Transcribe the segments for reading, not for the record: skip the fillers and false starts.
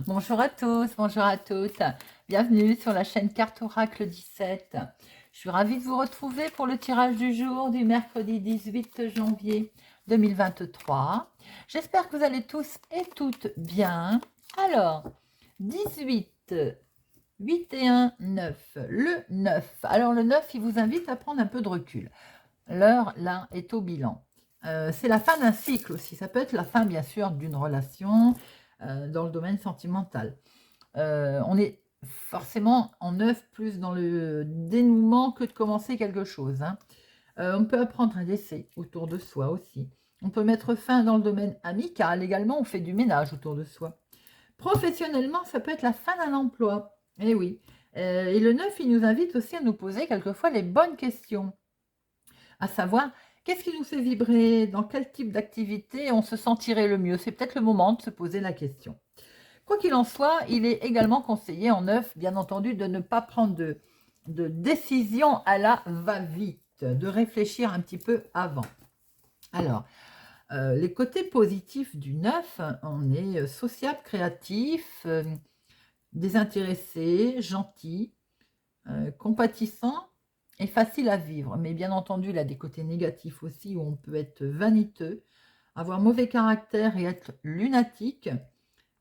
Bonjour à tous, bonjour à toutes. Bienvenue sur la chaîne Carte Oracle 17. Je suis ravie de vous retrouver pour le tirage du jour du mercredi 18 janvier 2023. J'espère que vous allez tous et toutes bien. Alors, 18, 8 et 1, 9. Le 9. Alors, le 9, il vous invite à prendre un peu de recul. L'heure, là, est au bilan. C'est la fin d'un cycle aussi. Ça peut être la fin, bien sûr, d'une relation dans le domaine sentimental. On est forcément en 9 plus dans le dénouement que de commencer quelque chose. Hein. On peut apprendre un décès autour de soi aussi. On peut mettre fin dans le domaine amical. Également, on fait du ménage autour de soi. Professionnellement, ça peut être la fin d'un emploi. Eh oui. Et le 9, il nous invite aussi à nous poser quelquefois les bonnes questions. À savoir, qu'est-ce qui nous fait vibrer, dans quel type d'activité on se sentirait le mieux. C'est peut-être le moment de se poser la question. Quoi qu'il en soit, il est également conseillé en 9, bien entendu, de ne pas prendre de décision à la va-vite, de réfléchir un petit peu avant. Alors, les côtés positifs du 9, on est sociable, créatif, désintéressé, gentil, compatissant et facile à vivre. Mais bien entendu, il a des côtés négatifs aussi où on peut être vaniteux, avoir mauvais caractère et être lunatique,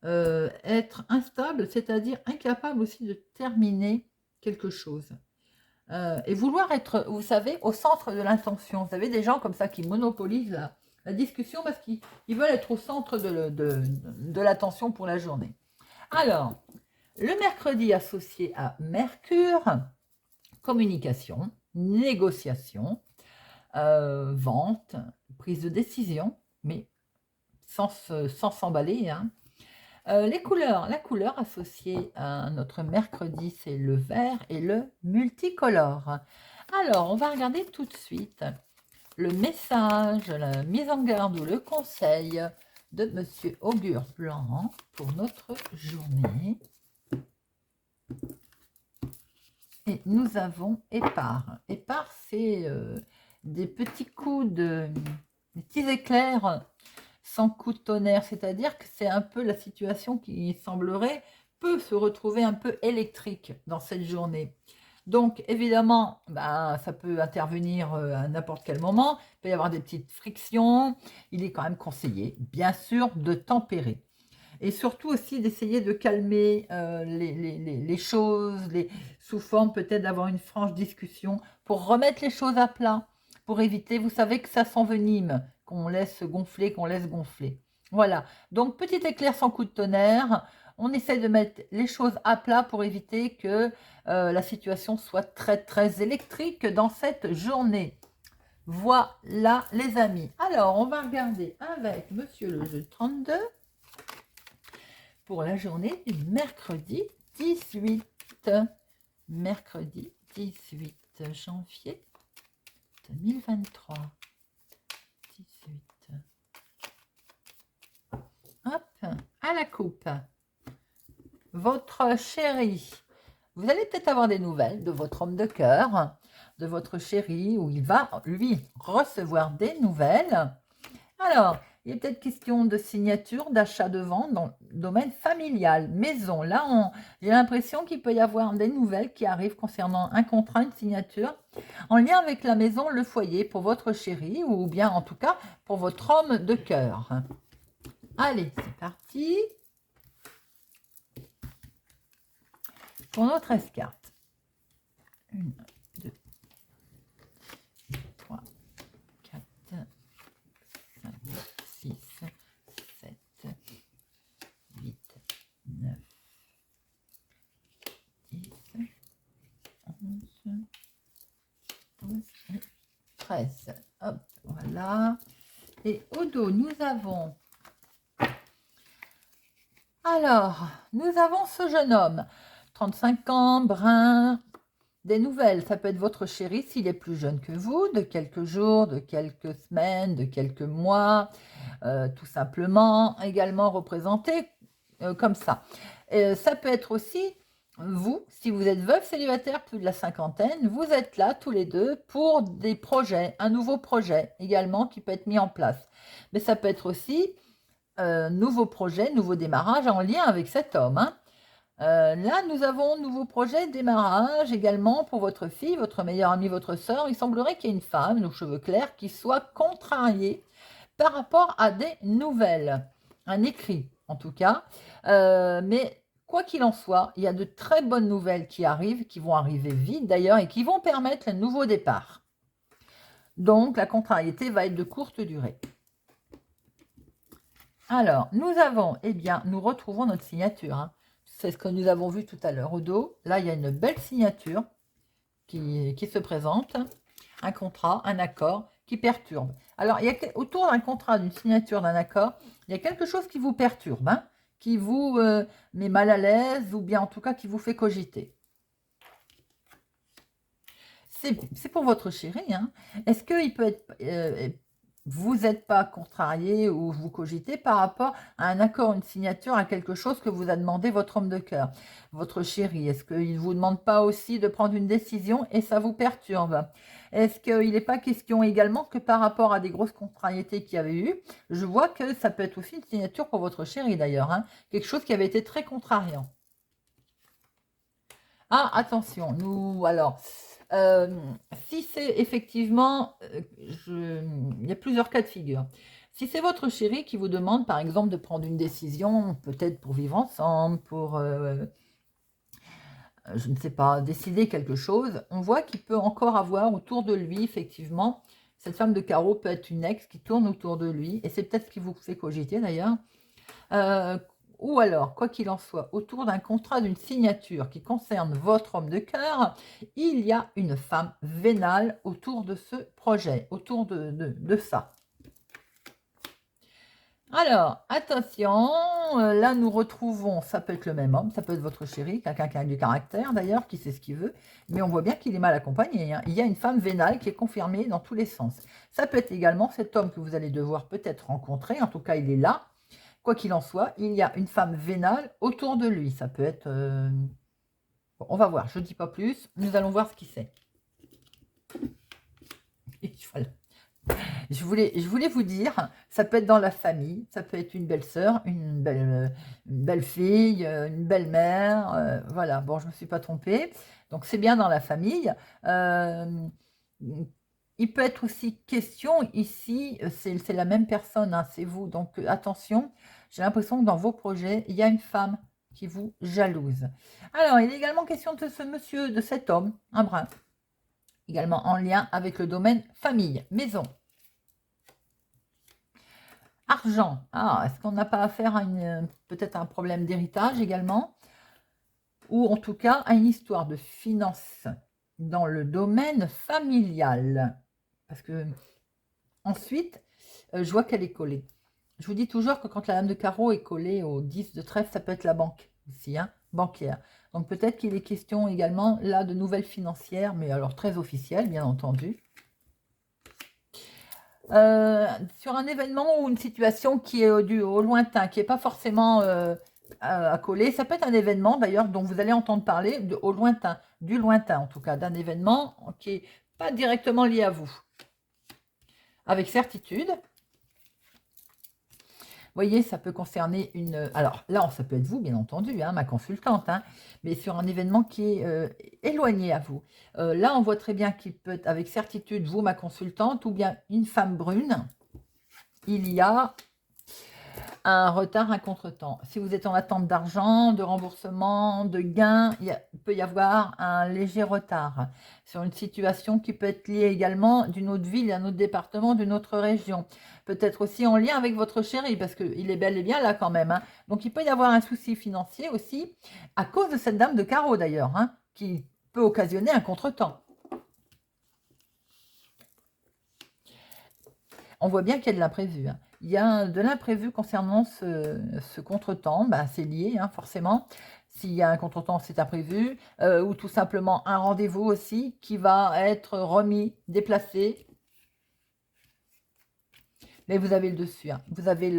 être instable, c'est-à-dire incapable aussi de terminer quelque chose. Et vouloir être, vous savez, au centre de l'intention. Vous savez, des gens comme ça qui monopolisent la discussion parce qu'ils veulent être au centre de l'attention pour la journée. Alors, le mercredi associé à Mercure, communication, négociation, vente, prise de décision, mais sans s'emballer. Hein. Les couleurs, la couleur associée à notre mercredi, c'est le vert et le multicolore. Alors, on va regarder tout de suite le message, la mise en garde ou le conseil de Monsieur Augure Blanc pour notre journée. Et nous avons épars. Épars, c'est des petits coups des petits éclairs sans coup de tonnerre, c'est-à-dire que c'est un peu la situation qui semblerait peut se retrouver un peu électrique dans cette journée. Donc évidemment, ça peut intervenir à n'importe quel moment, il peut y avoir des petites frictions, il est quand même conseillé, bien sûr, de tempérer. Et surtout aussi d'essayer de calmer les choses, sous forme peut-être d'avoir une franche discussion pour remettre les choses à plat, pour éviter, vous savez que ça s'envenime, qu'on laisse gonfler, qu'on laisse gonfler. Voilà, donc petit éclair sans coup de tonnerre, on essaie de mettre les choses à plat pour éviter que la situation soit très très électrique dans cette journée. Voilà les amis. Alors, on va regarder avec Monsieur le jeu 32 pour la journée du mercredi 18. Mercredi 18 janvier 2023. 18. Hop, à la coupe. Votre chéri. Vous allez peut-être avoir des nouvelles de votre homme de cœur, de votre chéri, où il va, lui, recevoir des nouvelles. Alors, il est peut-être question de signature, d'achat de vente dans le domaine familial, maison. Là, j'ai l'impression qu'il peut y avoir des nouvelles qui arrivent concernant un contrat, une signature, en lien avec la maison, le foyer pour votre chéri, ou bien en tout cas pour votre homme de cœur. Allez, c'est parti. Pour notre escarte. 1, 2, 3, 4, 5, 6, 7, 8, 9, 10, 11, 12 et 13. Hop, voilà. Et au dos, nous avons... Alors, nous avons ce jeune homme, 35 ans, brun, des nouvelles. Ça peut être votre chéri s'il est plus jeune que vous, de quelques jours, de quelques semaines, de quelques mois, tout simplement, également représenté comme ça. Ça peut être aussi vous, si vous êtes veuf, célibataire, plus de la cinquantaine, vous êtes là tous les deux pour des projets, un nouveau projet également qui peut être mis en place. Mais ça peut être aussi nouveau projet, nouveau démarrage en lien avec cet homme, hein. Là, nous avons nouveau projet, démarrage également pour votre fille, votre meilleure amie, votre sœur. Il semblerait qu'il y ait une femme, aux cheveux clairs, qui soit contrariée par rapport à des nouvelles. Un écrit, en tout cas. Mais quoi qu'il en soit, il y a de très bonnes nouvelles qui arrivent, qui vont arriver vite d'ailleurs, et qui vont permettre le nouveau départ. Donc, la contrariété va être de courte durée. Alors, nous avons, eh bien, nous retrouvons notre signature, hein. C'est ce que nous avons vu tout à l'heure au dos. Là, il y a une belle signature qui se présente. Un contrat, un accord qui perturbe. Alors, il y a, autour d'un contrat, d'une signature, d'un accord, il y a quelque chose qui vous perturbe, hein, qui vous met mal à l'aise ou bien en tout cas qui vous fait cogiter. C'est pour votre chéri, hein. Est-ce qu'il peut être... vous n'êtes pas contrarié ou vous cogitez par rapport à un accord, une signature, à quelque chose que vous a demandé votre homme de cœur, votre chéri? Est-ce qu'il ne vous demande pas aussi de prendre une décision et ça vous perturbe? Est-ce qu'il n'est pas question également que par rapport à des grosses contrariétés qu'il y avait eu, je vois que ça peut être aussi une signature pour votre chéri d'ailleurs, hein, quelque chose qui avait été très contrariant. Ah, attention, nous, alors... si c'est effectivement, il y a plusieurs cas de figure. Si c'est votre chéri qui vous demande, par exemple, de prendre une décision, peut-être pour vivre ensemble, pour, je ne sais pas, décider quelque chose, on voit qu'il peut encore avoir autour de lui, effectivement, cette femme de carreau peut être une ex qui tourne autour de lui, et c'est peut-être ce qui vous fait cogiter d'ailleurs. Ou alors, quoi qu'il en soit, autour d'un contrat, d'une signature qui concerne votre homme de cœur, il y a une femme vénale autour de ce projet, autour de ça. Alors, attention, là nous retrouvons, ça peut être le même homme, ça peut être votre chéri, quelqu'un qui a du caractère d'ailleurs, qui sait ce qu'il veut, mais on voit bien qu'il est mal accompagné, hein. Il y a une femme vénale qui est confirmée dans tous les sens. Ça peut être également cet homme que vous allez devoir peut-être rencontrer, en tout cas il est là. Quoi qu'il en soit, il y a une femme vénale autour de lui. Ça peut être... Bon, on va voir, je ne dis pas plus. Nous allons voir ce qui c'est. Voilà. Je voulais vous dire, ça peut être dans la famille, ça peut être une belle-sœur, une belle-fille, une belle-mère. Voilà, bon, je ne me suis pas trompée. Donc, c'est bien dans la famille. Il peut être aussi question ici, c'est la même personne, hein, c'est vous. Donc, attention, j'ai l'impression que dans vos projets, il y a une femme qui vous jalouse. Alors, il est également question de ce monsieur, de cet homme, un brun, également en lien avec le domaine famille, maison. Argent, est-ce qu'on n'a pas affaire à peut-être un problème d'héritage également? Ou en tout cas à une histoire de finances dans le domaine familial. Parce que ensuite, je vois qu'elle est collée. Je vous dis toujours que quand la dame de carreau est collée au 10 de trèfle, ça peut être la banque aussi, hein, banquière. Donc peut-être qu'il est question également là de nouvelles financières, mais alors très officielles, bien entendu. Sur un événement ou une situation qui est au lointain, qui n'est pas forcément à coller, ça peut être un événement d'ailleurs dont vous allez entendre parler au lointain, du lointain en tout cas, d'un événement qui n'est pas directement lié à vous. Avec certitude. Vous voyez, ça peut concerner une... Alors là, ça peut être vous, bien entendu, hein, ma consultante, hein, mais sur un événement qui est éloigné à vous. Là, on voit très bien qu'il peut être avec certitude, vous, ma consultante, ou bien une femme brune. Il y a un retard, un contretemps. Si vous êtes en attente d'argent, de remboursement, de gain, il peut y avoir un léger retard sur une situation qui peut être liée également d'une autre ville, d'un autre département, d'une autre région. Peut-être aussi en lien avec votre chéri, parce qu'il est bel et bien là quand même, hein. Donc, il peut y avoir un souci financier aussi, à cause de cette dame de carreau d'ailleurs, hein, qui peut occasionner un contretemps. On voit bien qu'il y a de l'imprévu, hein. Il y a de l'imprévu concernant ce contretemps, c'est lié, hein, forcément. S'il y a un contretemps, c'est imprévu, ou tout simplement un rendez-vous aussi qui va être remis, déplacé. Mais vous avez le dessus, hein. Vous avez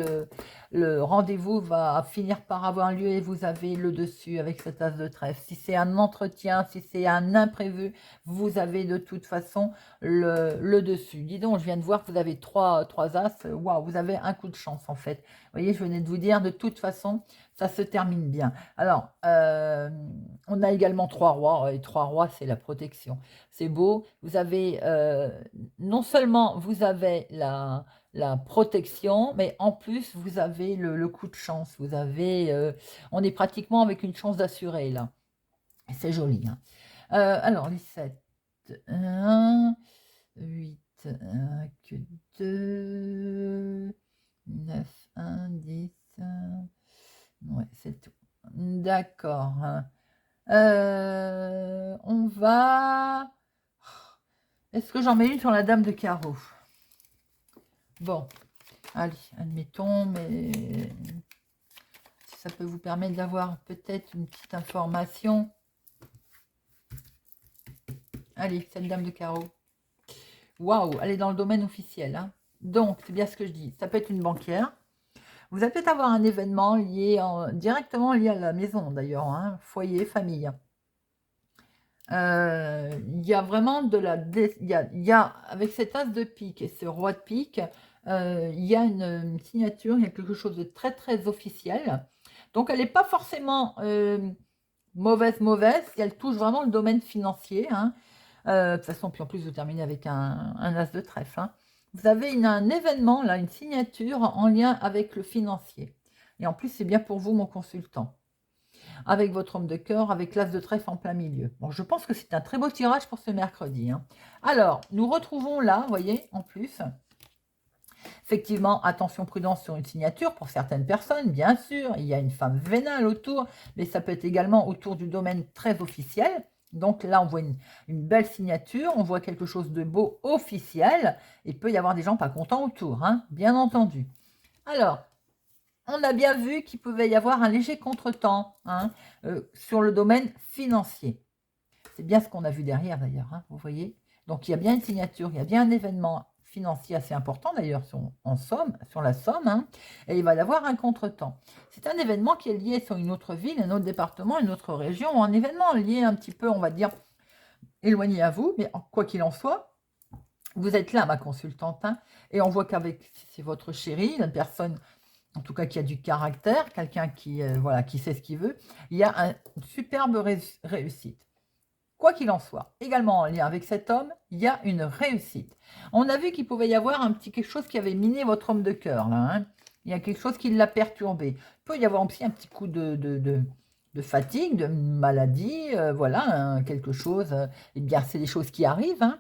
le rendez-vous va finir par avoir lieu et vous avez le dessus avec cet as de trèfle. Si c'est un entretien, si c'est un imprévu, vous avez de toute façon le dessus. Dis donc, je viens de voir que vous avez trois as. Waouh, vous avez un coup de chance en fait. Vous voyez, je venais de vous dire, de toute façon, ça se termine bien. Alors, on a également trois rois. Et trois rois, c'est la protection. C'est beau. Vous avez, non seulement vous avez la protection, mais en plus, vous avez le coup de chance. Vous avez, on est pratiquement avec une chance d'assurer là. C'est joli, hein. Alors, les 7, 1, 8, que 2, 9, 1, 10. Ouais, c'est tout. D'accord. On va... Est-ce que j'en mets une sur la dame de carreau? Bon, allez, admettons, mais si ça peut vous permettre d'avoir peut-être une petite information. Allez, cette dame de carreau. Waouh, elle est dans le domaine officiel, hein. Donc, c'est bien ce que je dis. Ça peut être une banquière. Vous allez peut-être avoir un événement lié directement lié à la maison, d'ailleurs, hein, foyer, famille. Il y a vraiment de la... Il y a, avec cet as de pique et ce roi de pique, il y a une signature, il y a quelque chose de très, très officiel. Donc, elle n'est pas forcément mauvaise, si elle touche vraiment le domaine financier, hein. De toute façon, puis en plus, vous terminez avec un as de trèfle, hein. Vous avez un événement, là, une signature en lien avec le financier. Et en plus, c'est bien pour vous, mon consultant. Avec votre homme de cœur, avec l'as de trèfle en plein milieu. Bon, je pense que c'est un très beau tirage pour ce mercredi, hein. Alors, nous retrouvons là, vous voyez, en plus, effectivement, attention, prudence sur une signature pour certaines personnes, bien sûr. Il y a une femme vénale autour, mais ça peut être également autour du domaine très officiel. Donc là, on voit une belle signature, on voit quelque chose de beau officiel. Il peut y avoir des gens pas contents autour, hein, bien entendu. Alors, on a bien vu qu'il pouvait y avoir un léger contretemps, hein, sur le domaine financier. C'est bien ce qu'on a vu derrière d'ailleurs, hein, vous voyez. Donc il y a bien une signature, il y a bien un événement financier assez important d'ailleurs sur la somme, hein, et il va y avoir un contretemps. C'est un événement qui est lié sur une autre ville, un autre département, une autre région, un événement lié un petit peu, on va dire, éloigné à vous, mais quoi qu'il en soit, vous êtes là, ma consultante, hein, et on voit qu'avec, c'est votre chérie, une personne, en tout cas qui a du caractère, quelqu'un qui, voilà, qui sait ce qu'il veut, il y a une superbe réussite. Quoi qu'il en soit, également en lien avec cet homme, il y a une réussite. On a vu qu'il pouvait y avoir un petit quelque chose qui avait miné votre homme de cœur, là, hein. Il y a quelque chose qui l'a perturbé. Il peut y avoir aussi un petit coup de fatigue, de maladie, voilà, hein, quelque chose. Eh bien, c'est des choses qui arrivent, hein.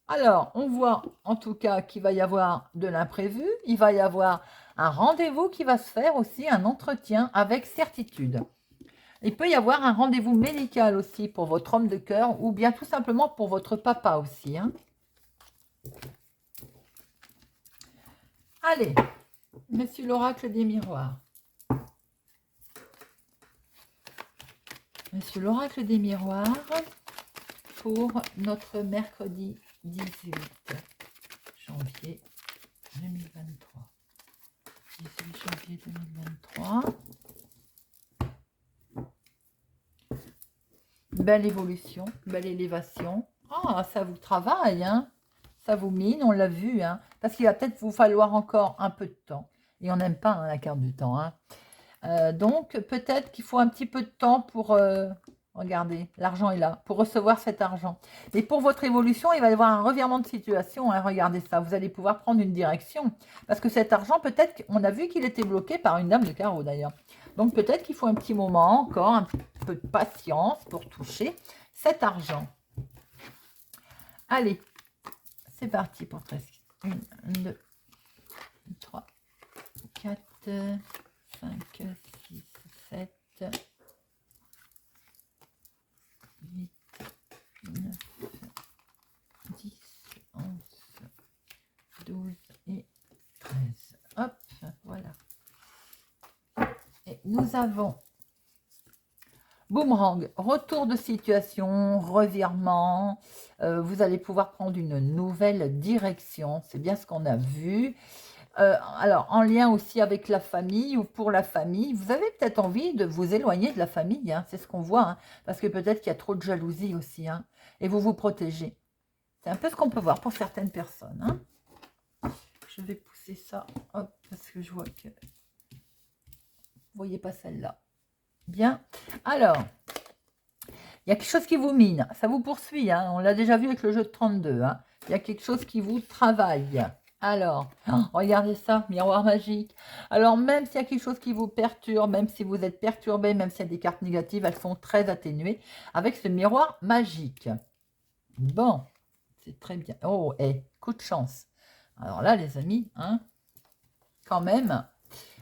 Alors, on voit en tout cas qu'il va y avoir de l'imprévu, il va y avoir un rendez-vous qui va se faire aussi, un entretien avec certitude. Il peut y avoir un rendez-vous médical aussi pour votre homme de cœur ou bien tout simplement pour votre papa aussi, hein. Allez, monsieur l'oracle des miroirs. Monsieur l'oracle des miroirs pour notre mercredi 18 janvier 2023. 18 janvier 2023. Belle évolution, belle élévation. Ah, ça vous travaille, hein. Ça vous mine, on l'a vu, hein. Parce qu'il va peut-être vous falloir encore un peu de temps. Et on n'aime pas, hein, la carte du temps, hein. Donc, peut-être qu'il faut un petit peu de temps pour... regardez, l'argent est là, pour recevoir cet argent. Et pour votre évolution, il va y avoir un revirement de situation, hein. Regardez ça, vous allez pouvoir prendre une direction. Parce que cet argent, peut-être, on a vu qu'il était bloqué par une dame de carreau, d'ailleurs. Donc, peut-être qu'il faut un petit moment, encore un peu de patience pour toucher cet argent. Allez, c'est parti pour 13. 1, 2, 3, 4, 5, 6, 7, 8, 9, 10, 11, 12 et 13. Hop, voilà. Et nous avons boomerang, retour de situation, revirement. Vous allez pouvoir prendre une nouvelle direction. C'est bien ce qu'on a vu. Alors, en lien aussi avec la famille ou pour la famille, vous avez peut-être envie de vous éloigner de la famille, hein, c'est ce qu'on voit, hein, parce que peut-être qu'il y a trop de jalousie aussi, hein, et vous vous protégez. C'est un peu ce qu'on peut voir pour certaines personnes. Hein. Je vais pousser ça, hop, parce que je vois que... Vous voyez pas celle-là. Bien. Alors, il y a quelque chose qui vous mine. Ça vous poursuit. Hein. On l'a déjà vu avec le jeu de 32. Hein. Il y a quelque chose qui vous travaille. Alors, regardez ça, miroir magique. Alors, même s'il y a quelque chose qui vous perturbe, même si vous êtes perturbé, même s'il y a des cartes négatives, elles sont très atténuées avec ce miroir magique. Bon, c'est très bien. Oh, coup de chance. Alors là, les amis, hein, quand même,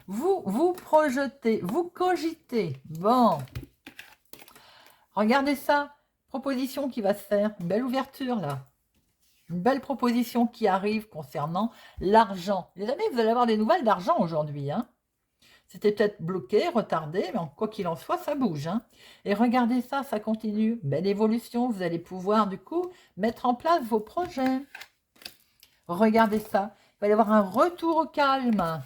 vous projetez, vous cogitez. Bon, regardez ça. Proposition qui va se faire. Une belle ouverture, là. Une belle proposition qui arrive concernant l'argent. Les amis, vous allez avoir des nouvelles d'argent aujourd'hui. Hein. C'était peut-être bloqué, retardé, mais quoi qu'il en soit, ça bouge. Hein. Et regardez ça, ça continue. Belle évolution. Vous allez pouvoir, du coup, mettre en place vos projets. Regardez ça. Il va y avoir un retour au calme.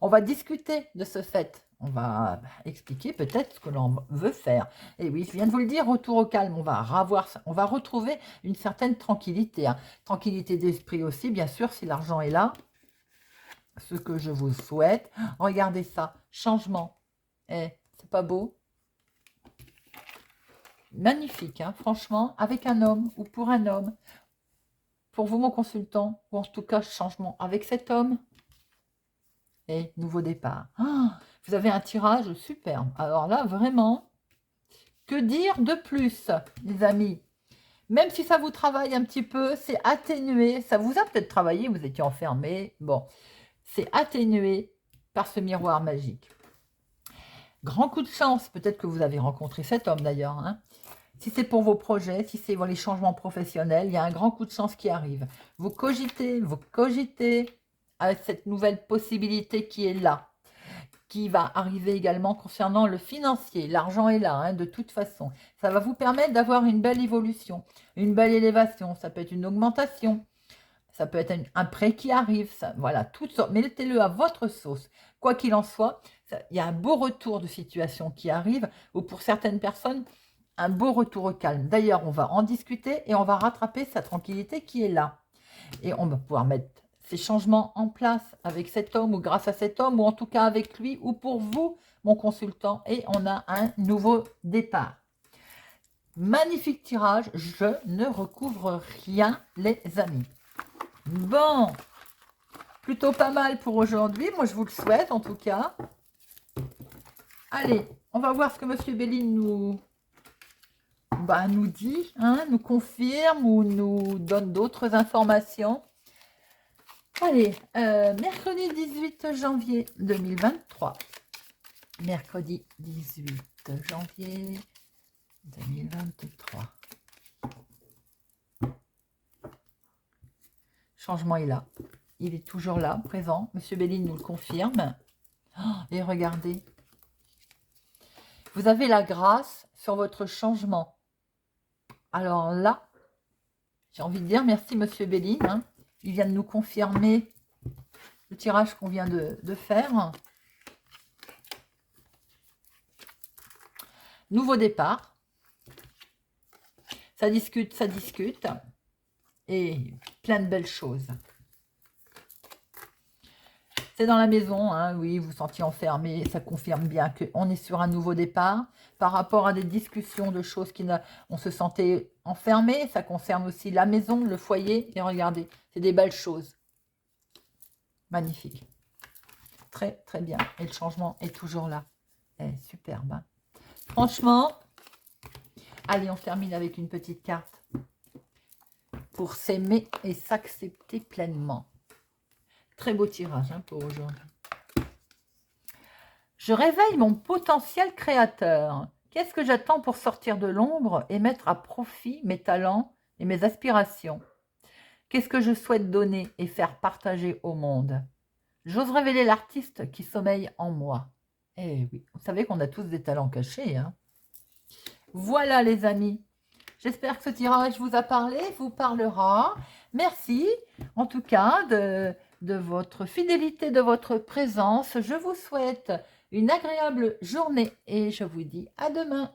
On va discuter de ce fait. On va expliquer peut-être ce que l'on veut faire. Et oui, je viens de vous le dire, retour au calme. On va retrouver une certaine tranquillité. Hein. Tranquillité d'esprit aussi, bien sûr, si l'argent est là. Ce que je vous souhaite. Regardez ça, changement. C'est pas beau? Magnifique, hein, franchement, avec un homme ou pour un homme. Pour vous, mon consultant, ou en tout cas, changement avec cet homme. Et nouveau départ. Vous avez un tirage superbe. Alors là, vraiment, que dire de plus, les amis? Même si ça vous travaille un petit peu, c'est atténué. Ça vous a peut-être travaillé, vous étiez enfermé. Bon, c'est atténué par ce miroir magique. Grand coup de chance, peut-être que vous avez rencontré cet homme d'ailleurs. Hein. Si c'est pour vos projets, si c'est pour les changements professionnels, il y a un grand coup de chance qui arrive. Vous cogitez avec cette nouvelle possibilité qui est là. Qui va arriver également concernant le financier. L'argent est là, hein, de toute façon. Ça va vous permettre d'avoir une belle évolution, une belle élévation. Ça peut être une augmentation, ça peut être un prêt qui arrive. Ça, voilà, toutes sortes. Mettez-le à votre sauce. Quoi qu'il en soit, il y a un beau retour de situation qui arrive, ou pour certaines personnes, un beau retour au calme. D'ailleurs, on va en discuter et on va rattraper sa tranquillité qui est là. Et on va pouvoir mettre ces changements en place avec cet homme ou grâce à cet homme ou en tout cas avec lui ou pour vous, mon consultant. Et on a un nouveau départ. Magnifique tirage. Je ne recouvre rien, les amis. Bon, plutôt pas mal pour aujourd'hui. Moi, je vous le souhaite en tout cas. Allez, on va voir ce que Monsieur Béline nous dit, hein, nous confirme ou nous donne d'autres informations. Allez, mercredi 18 janvier 2023. Mercredi 18 janvier 2023. Changement est là. Il est toujours là, présent. Monsieur Béline nous le confirme. Et regardez. Vous avez la grâce sur votre changement. Alors là, j'ai envie de dire merci Monsieur Béline. Hein. Il vient de nous confirmer le tirage qu'on vient de faire. Nouveau départ. Ça discute, ça discute. Et plein de belles choses. C'est dans la maison, hein, oui, vous vous sentiez enfermé. Ça confirme bien qu'on est sur un nouveau départ. Par rapport à des discussions de choses on se sentait enfermé. Ça concerne aussi la maison, le foyer. Et regardez, c'est des belles choses. Magnifique. Très, très bien. Et le changement est toujours là. Superbe. Hein. Franchement, allez, on termine avec une petite carte. Pour s'aimer et s'accepter pleinement. Très beau tirage hein, pour aujourd'hui. Je réveille mon potentiel créateur. Qu'est-ce que j'attends pour sortir de l'ombre et mettre à profit mes talents et mes aspirations? Qu'est-ce que je souhaite donner et faire partager au monde? J'ose révéler l'artiste qui sommeille en moi. Eh oui, vous savez qu'on a tous des talents cachés. Hein. Voilà les amis. J'espère que ce tirage vous a parlé, vous parlera. Merci en tout cas de votre fidélité, de votre présence. Je vous souhaite une agréable journée et je vous dis à demain.